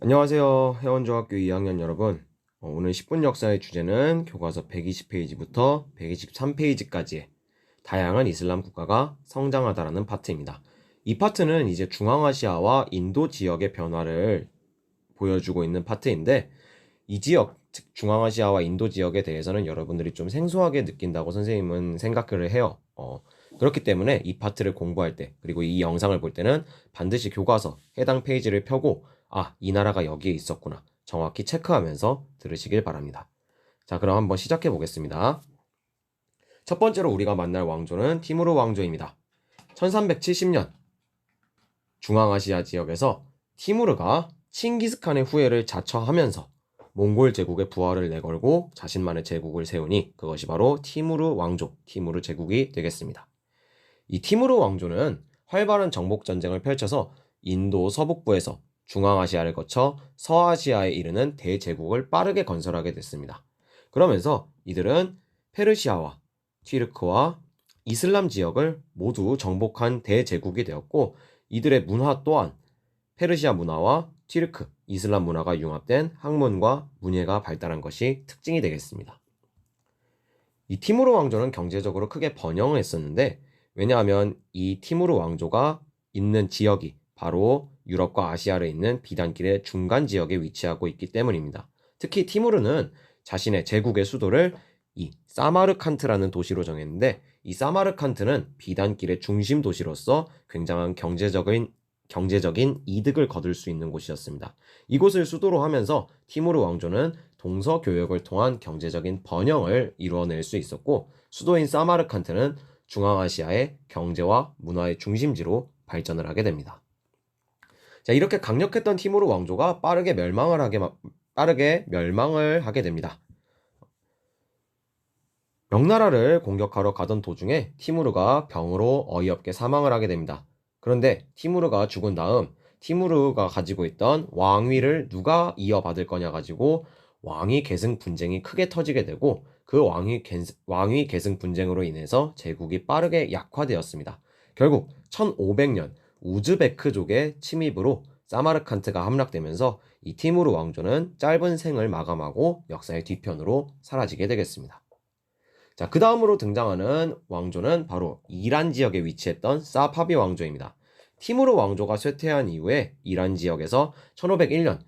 안녕하세요. 회원중학교 2학년 여러분. 오늘 10분 역사의 주제는 교과서 120페이지부터 123페이지까지의 다양한 이슬람 국가가 성장하다라는 파트입니다. 이 파트는 이제 중앙아시아와 인도 지역의 변화를 보여주고 있는 파트인데, 이 지역, 즉 중앙아시아와 인도 지역에 대해서는 여러분들이 좀 생소하게 느낀다고 선생님은 생각을 해요. 그렇기 때문에 이 파트를 공부할 때, 그리고 이 영상을 볼 때는 반드시 교과서 해당 페이지를 펴고 이 나라가 여기에 있었구나 정확히 체크하면서 들으시길 바랍니다. 자, 그럼 한번 시작해 보겠습니다. 첫 번째로 우리가 만날 왕조는 티무르 왕조입니다. 1370년 중앙아시아 지역에서 티무르가 칭기스칸의 후예를 자처하면서 몽골 제국의 부활을 내걸고 자신만의 제국을 세우니 그것이 바로 티무르 왕조, 티무르 제국이 되겠습니다. 이 티무르 왕조는 활발한 정복 전쟁을 펼쳐서 인도 서북부에서 중앙아시아를 거쳐 서아시아에 이르는 대제국을 빠르게 건설하게 됐습니다. 그러면서 이들은 페르시아와 튀르크와 이슬람 지역을 모두 정복한 대제국이 되었고, 이들의 문화 또한 페르시아 문화와 튀르크, 이슬람 문화가 융합된 학문과 문예가 발달한 것이 특징이 되겠습니다. 이 티무르 왕조는 경제적으로 크게 번영했었는데, 왜냐하면 이 티무르 왕조가 있는 지역이 바로 유럽과 아시아를 잇는 비단길의 중간 지역에 위치하고 있기 때문입니다. 특히 티무르는 자신의 제국의 수도를 이 사마르칸트라는 도시로 정했는데, 이 사마르칸트는 비단길의 중심 도시로서 굉장한 경제적인 이득을 거둘 수 있는 곳이었습니다. 이곳을 수도로 하면서 티무르 왕조는 동서교역을 통한 경제적인 번영을 이루어낼 수 있었고, 수도인 사마르칸트는 중앙아시아의 경제와 문화의 중심지로 발전을 하게 됩니다. 자, 이렇게 강력했던 티무르 왕조가 빠르게 멸망을 하게 됩니다. 명나라를 공격하러 가던 도중에 티무르가 병으로 어이없게 사망을 하게 됩니다. 그런데 티무르가 죽은 다음 티무르가 가지고 있던 왕위를 누가 이어받을 거냐 가지고 왕위 계승 분쟁이 크게 터지게 되고, 그 왕위 계승 분쟁으로 인해서 제국이 빠르게 약화되었습니다. 결국 1500년 우즈베크족의 침입으로 사마르칸트가 함락되면서 이 티무르 왕조는 짧은 생을 마감하고 역사의 뒤편으로 사라지게 되겠습니다. 자, 그 다음으로 등장하는 왕조는 바로 이란 지역에 위치했던 사파비 왕조입니다. 티무르 왕조가 쇠퇴한 이후에 이란 지역에서 1501년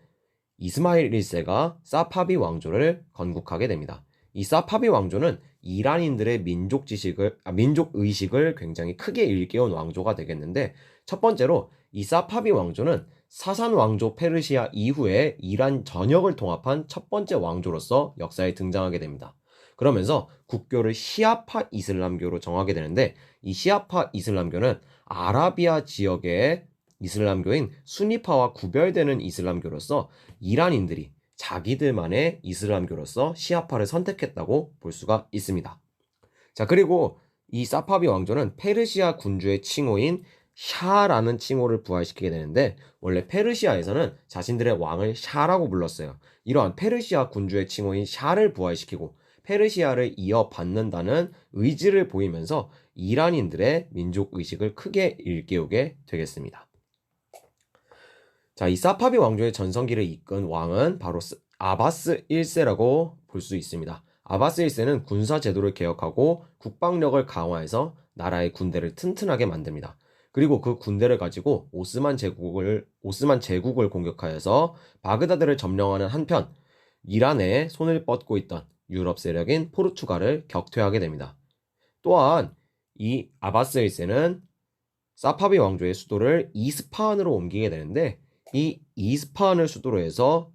이스마일 1세가 사파비 왕조를 건국하게 됩니다. 이 사파비 왕조는 이란인들의 민족의식을 굉장히 크게 일깨운 왕조가 되겠는데, 첫 번째로 이 사파비 왕조는 사산 왕조 페르시아 이후에 이란 전역을 통합한 첫 번째 왕조로서 역사에 등장하게 됩니다. 그러면서 국교를 시아파 이슬람교로 정하게 되는데, 이 시아파 이슬람교는 아라비아 지역의 이슬람교인 수니파와 구별되는 이슬람교로서 이란인들이 자기들만의 이슬람교로서 시아파를 선택했다고 볼 수가 있습니다. 자, 그리고 이 사파비 왕조는 페르시아 군주의 칭호인 샤라는 칭호를 부활시키게 되는데, 원래 페르시아에서는 자신들의 왕을 샤라고 불렀어요. 이러한 페르시아 군주의 칭호인 샤를 부활시키고 페르시아를 이어받는다는 의지를 보이면서 이란인들의 민족의식을 크게 일깨우게 되겠습니다. 자, 이 사파비 왕조의 전성기를 이끈 왕은 바로 아바스 1세라고 볼 수 있습니다. 아바스 1세는 군사 제도를 개혁하고 국방력을 강화해서 나라의 군대를 튼튼하게 만듭니다. 그리고 그 군대를 가지고 오스만 제국을 공격하여서 바그다드를 점령하는 한편, 이란에 손을 뻗고 있던 유럽 세력인 포르투갈을 격퇴하게 됩니다. 또한 이 아바스 1세는 사파비 왕조의 수도를 이스파한으로 옮기게 되는데, 이 이스파한을 수도로 해서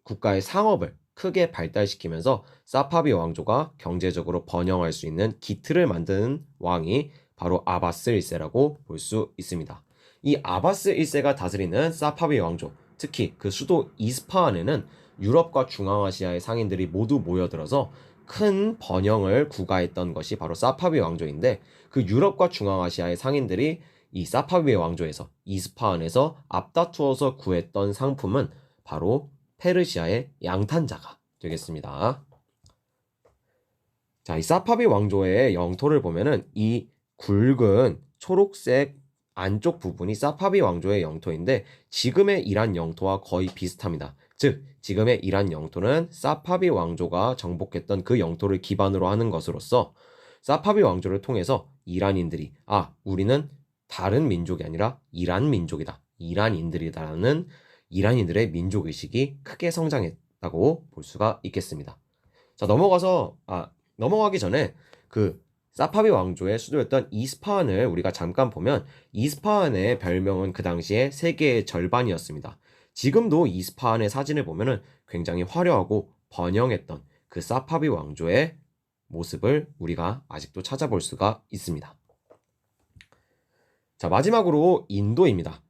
국가의 상업을 크게 발달시키면서 사파비 왕조가 경제적으로 번영할 수 있는 기틀을 만드는 왕이 바로 아바스 1세라고 볼 수 있습니다. 이 아바스 1세가 다스리는 사파비 왕조, 특히 그 수도 이스파한에는 유럽과 중앙아시아의 상인들이 모두 모여들어서 큰 번영을 구가했던 것이 바로 사파비 왕조인데, 그 유럽과 중앙아시아의 상인들이 이 사파비 왕조에서 이스파한에서 앞다투어서 구했던 상품은 바로 페르시아의 양탄자가 되겠습니다. 자, 이 사파비 왕조의 영토를 보면은 이 굵은 초록색 안쪽 부분이 사파비 왕조의 영토인데 지금의 이란 영토와 거의 비슷합니다. 즉 지금의 이란 영토는 사파비 왕조가 정복했던 그 영토를 기반으로 하는 것으로서 사파비 왕조를 통해서 이란인들이 우리는 다른 민족이 아니라 이란 민족이다. 이란인들이다라는 이란인들의 민족의식이 크게 성장했다고 볼 수가 있겠습니다. 자, 넘어가기 전에 그 사파비 왕조의 수도였던 이스파한을 우리가 잠깐 보면 이스파한의 별명은 그 당시에 세계의 절반이었습니다. 지금도 이스파한의 사진을 보면은 굉장히 화려하고 번영했던 그 사파비 왕조의 모습을 우리가 아직도 찾아볼 수가 있습니다. 자, 마지막으로 인도입니다.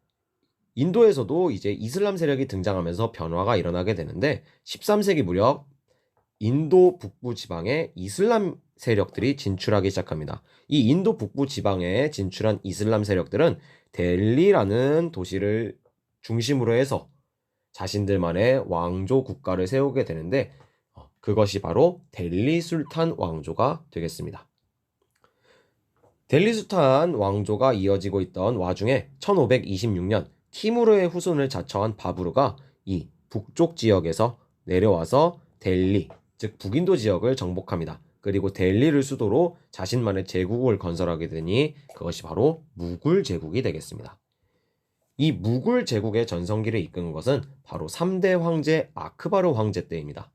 인도에서도 이제 이슬람 세력이 등장하면서 변화가 일어나게 되는데 13세기 무렵 인도 북부 지방에 이슬람 세력들이 진출하기 시작합니다. 이 인도 북부 지방에 진출한 이슬람 세력들은 델리라는 도시를 중심으로 해서 자신들만의 왕조 국가를 세우게 되는데 그것이 바로 델리 술탄 왕조가 되겠습니다. 델리 술탄 왕조가 이어지고 있던 와중에 1526년 티무르의 후손을 자처한 바부르가 이 북쪽 지역에서 내려와서 델리, 즉 북인도 지역을 정복합니다. 그리고 델리를 수도로 자신만의 제국을 건설하게 되니 그것이 바로 무굴 제국이 되겠습니다. 이 무굴 제국의 전성기를 이끈 것은 바로 3대 황제 아크바르 황제 때입니다.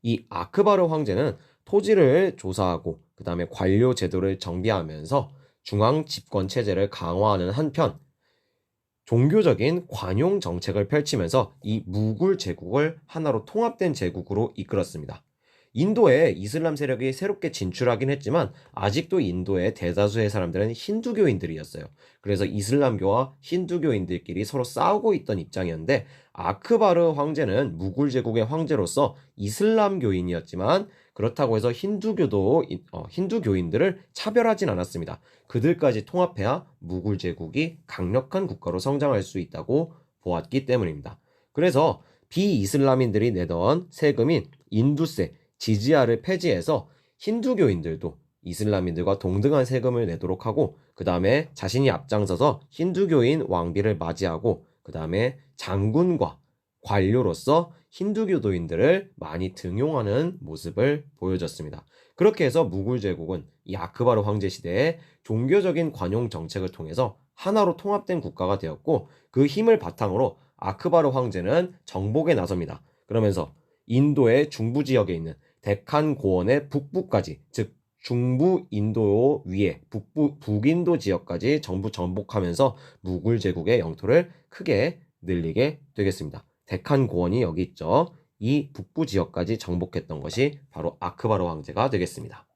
이 아크바르 황제는 토지를 조사하고 그 다음에 관료 제도를 정비하면서 중앙 집권 체제를 강화하는 한편 종교적인 관용 정책을 펼치면서 이 무굴 제국을 하나로 통합된 제국으로 이끌었습니다. 인도에 이슬람 세력이 새롭게 진출하긴 했지만 아직도 인도의 대다수의 사람들은 힌두교인들이었어요. 그래서 이슬람교와 힌두교인들끼리 서로 싸우고 있던 입장이었는데 아크바르 황제는 무굴 제국의 황제로서 이슬람교인이었지만 그렇다고 해서 힌두교인들을 차별하진 않았습니다. 그들까지 통합해야 무굴 제국이 강력한 국가로 성장할 수 있다고 보았기 때문입니다. 그래서 비이슬람인들이 내던 세금인 인두세, 지지아를 폐지해서 힌두교인들도 이슬람인들과 동등한 세금을 내도록 하고 그 다음에 자신이 앞장서서 힌두교인 왕비를 맞이하고 그 다음에 장군과 관료로서 힌두교도인들을 많이 등용하는 모습을 보여줬습니다. 그렇게 해서 무굴 제국은 이 아크바르 황제 시대에 종교적인 관용 정책을 통해서 하나로 통합된 국가가 되었고 그 힘을 바탕으로 아크바르 황제는 정복에 나섭니다. 그러면서 인도의 중부 지역에 있는 데칸 고원의 북부까지, 즉 중부 인도 위에 북인도 지역까지 전부 정복하면서 무굴 제국의 영토를 크게 늘리게 되겠습니다. 데칸 고원이 여기 있죠. 이 북부 지역까지 정복했던 것이 바로 아크바르 황제가 되겠습니다.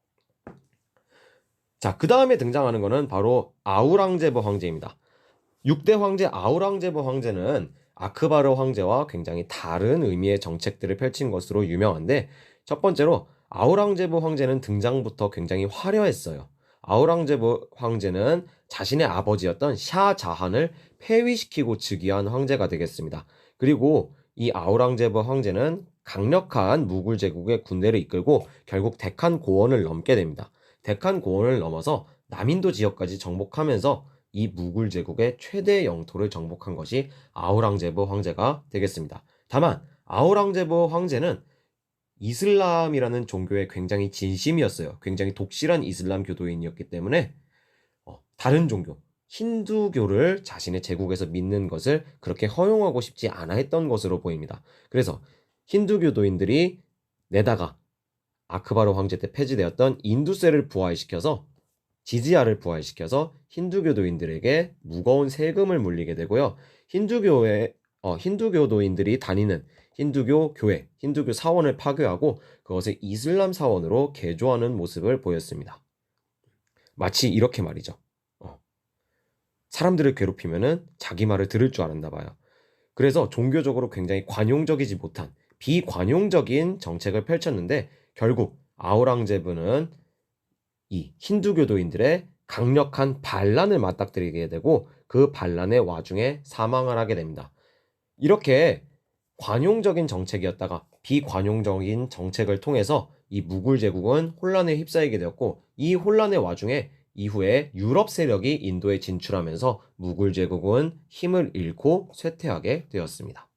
자, 그 다음에 등장하는 것은 바로 아우랑제브 황제입니다. 6대 황제 아우랑제브 황제는 아크바르 황제와 굉장히 다른 의미의 정책들을 펼친 것으로 유명한데 첫 번째로 아우랑제브 황제는 등장부터 굉장히 화려했어요. 아우랑제브 황제는 자신의 아버지였던 샤자한을 폐위시키고 즉위한 황제가 되겠습니다. 그리고 이 아우랑제브 황제는 강력한 무굴 제국의 군대를 이끌고 결국 데칸 고원을 넘게 됩니다. 데칸 고원을 넘어서 남인도 지역까지 정복하면서 이 무굴 제국의 최대 영토를 정복한 것이 아우랑제브 황제가 되겠습니다. 다만 아우랑제브 황제는 이슬람이라는 종교에 굉장히 진심이었어요. 굉장히 독실한 이슬람 교도인이었기 때문에 다른 종교, 힌두교를 자신의 제국에서 믿는 것을 그렇게 허용하고 싶지 않아 했던 것으로 보입니다. 그래서 힌두교도인들이 내다가 아크바르 황제 때 폐지되었던 인두세를 부활시켜서 지지아를 부활시켜서 힌두교도인들에게 무거운 세금을 물리게 되고요. 힌두교도인들이 다니는 힌두교 교회, 힌두교 사원을 파괴하고 그것을 이슬람 사원으로 개조하는 모습을 보였습니다. 마치 이렇게 말이죠. 사람들을 괴롭히면은 자기 말을 들을 줄 알았나 봐요. 그래서 종교적으로 굉장히 관용적이지 못한 비관용적인 정책을 펼쳤는데 결국 아우랑제브는 이 힌두교도인들의 강력한 반란을 맞닥뜨리게 되고 그 반란의 와중에 사망을 하게 됩니다. 이렇게 관용적인 정책이었다가 비관용적인 정책을 통해서 이 무굴 제국은 혼란에 휩싸이게 되었고 이 혼란의 와중에 이후에 유럽 세력이 인도에 진출하면서 무굴 제국은 힘을 잃고 쇠퇴하게 되었습니다.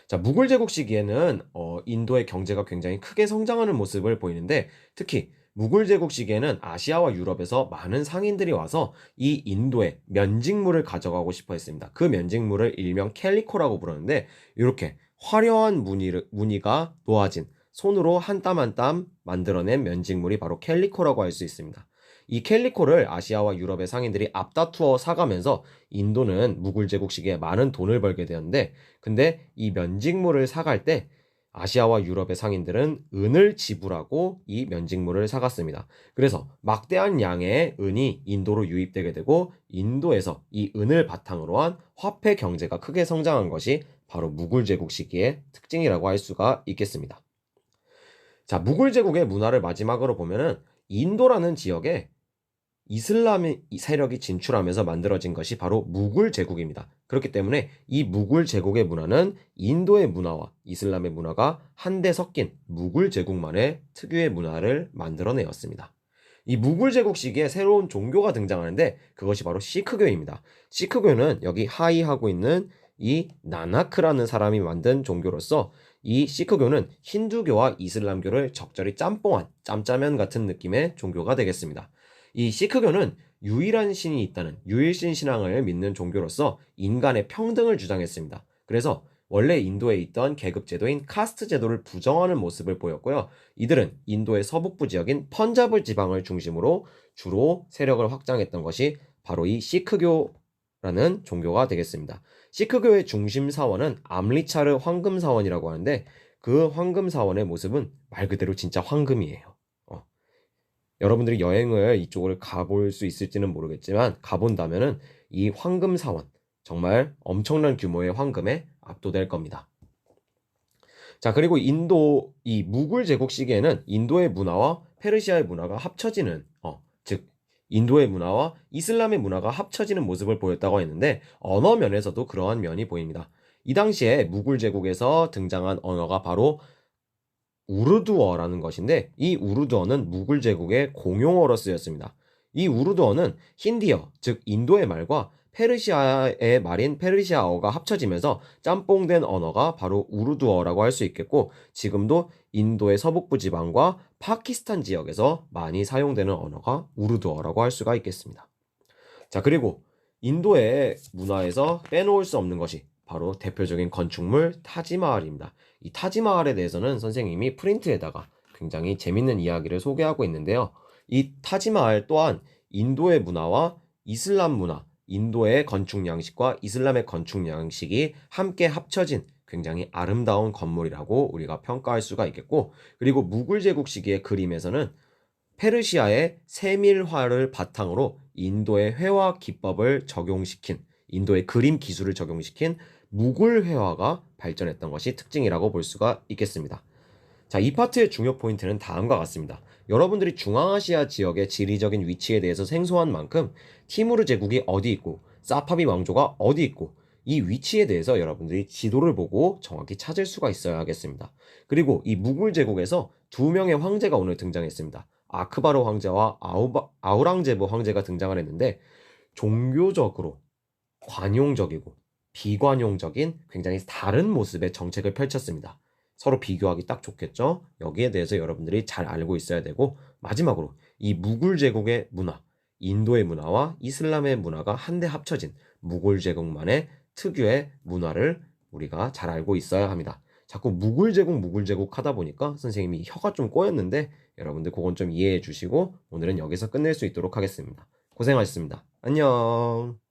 자, 무굴 제국 시기에는 인도의 경제가 굉장히 크게 성장하는 모습을 보이는데, 특히 무굴 제국 시기에는 아시아와 유럽에서 많은 상인들이 와서 이 인도의 면직물을 가져가고 싶어 했습니다. 그 면직물을 일명 캘리코라고 부르는데, 이렇게 화려한 무늬가 놓아진 손으로 한 땀 한 땀 만들어낸 면직물이 바로 캘리코라고 할 수 있습니다. 이 캘리코를 아시아와 유럽의 상인들이 앞다투어 사가면서 인도는 무굴 제국 시기에 많은 돈을 벌게 되었는데, 근데 이 면직물을 사갈 때 아시아와 유럽의 상인들은 은을 지불하고 이 면직물을 사갔습니다. 그래서 막대한 양의 은이 인도로 유입되게 되고, 인도에서 이 은을 바탕으로 한 화폐 경제가 크게 성장한 것이 바로 무굴 제국 시기의 특징이라고 할 수가 있겠습니다. 자, 무굴 제국의 문화를 마지막으로 보면은 인도라는 지역에 이슬람 세력이 진출하면서 만들어진 것이 바로 무굴 제국입니다. 그렇기 때문에 이 무굴 제국의 문화는 인도의 문화와 이슬람의 문화가 한데 섞인 무굴 제국만의 특유의 문화를 만들어내었습니다. 이 무굴 제국 시기에 새로운 종교가 등장하는데, 그것이 바로 시크교입니다. 시크교는 여기 하이하고 있는 이 나나크라는 사람이 만든 종교로서, 이 시크교는 힌두교와 이슬람교를 적절히 짬뽕한 짬짜면 같은 느낌의 종교가 되겠습니다. 이 시크교는 유일한 신이 있다는 유일신 신앙을 믿는 종교로서 인간의 평등을 주장했습니다. 그래서 원래 인도에 있던 계급 제도인 카스트 제도를 부정하는 모습을 보였고요. 이들은 인도의 서북부 지역인 펀자브 지방을 중심으로 주로 세력을 확장했던 것이 바로 이 시크교라는 종교가 되겠습니다. 시크교의 중심 사원은 암리차르 황금 사원이라고 하는데, 그 황금 사원의 모습은 말 그대로 진짜 황금이에요. 여러분들이 여행을 이쪽을 가볼 수 있을지는 모르겠지만, 가본다면은 이 황금 사원, 정말 엄청난 규모의 황금에 압도될 겁니다. 자, 그리고 이 무굴 제국 시기에는 인도의 문화와 페르시아의 문화가 합쳐지는, 즉 인도의 문화와 이슬람의 문화가 합쳐지는 모습을 보였다고 했는데, 언어 면에서도 그러한 면이 보입니다. 이 당시에 무굴 제국에서 등장한 언어가 바로 우르두어라는 것인데, 이 우르두어는 무굴 제국의 공용어로 쓰였습니다. 이 우르두어는 힌디어, 즉 인도의 말과 페르시아의 말인 페르시아어가 합쳐지면서 짬뽕된 언어가 바로 우르두어라고 할 수 있겠고, 지금도 인도의 서북부 지방과 파키스탄 지역에서 많이 사용되는 언어가 우르두어라고 할 수가 있겠습니다. 자, 그리고 인도의 문화에서 빼놓을 수 없는 것이 바로 대표적인 건축물 타지마할입니다. 이 타지마할에 대해서는 선생님이 프린트에다가 굉장히 재밌는 이야기를 소개하고 있는데요. 이 타지마할 또한 인도의 문화와 이슬람 문화, 인도의 건축 양식과 이슬람의 건축 양식이 함께 합쳐진 굉장히 아름다운 건물이라고 우리가 평가할 수가 있겠고, 그리고 무굴 제국 시기의 그림에서는 페르시아의 세밀화를 바탕으로 인도의 회화 기법을 적용시킨, 인도의 그림 기술을 적용시킨 무굴 회화가 발전했던 것이 특징이라고 볼 수가 있겠습니다. 자, 이 파트의 중요 포인트는 다음과 같습니다. 여러분들이 중앙아시아 지역의 지리적인 위치에 대해서 생소한 만큼 티무르 제국이 어디 있고 사파비 왕조가 어디 있고, 이 위치에 대해서 여러분들이 지도를 보고 정확히 찾을 수가 있어야 하겠습니다. 그리고 이 무굴 제국에서 두 명의 황제가 오늘 등장했습니다. 아크바르 황제와 아우랑제브 황제가 등장을 했는데, 종교적으로 관용적이고 비관용적인 굉장히 다른 모습의 정책을 펼쳤습니다. 서로 비교하기 딱 좋겠죠? 여기에 대해서 여러분들이 잘 알고 있어야 되고, 마지막으로 이 무굴 제국의 문화, 인도의 문화와 이슬람의 문화가 한데 합쳐진 무굴 제국만의 특유의 문화를 우리가 잘 알고 있어야 합니다. 자꾸 무굴 제국 하다 보니까 선생님이 혀가 좀 꼬였는데, 여러분들 그건 좀 이해해 주시고 오늘은 여기서 끝낼 수 있도록 하겠습니다. 고생하셨습니다. 안녕.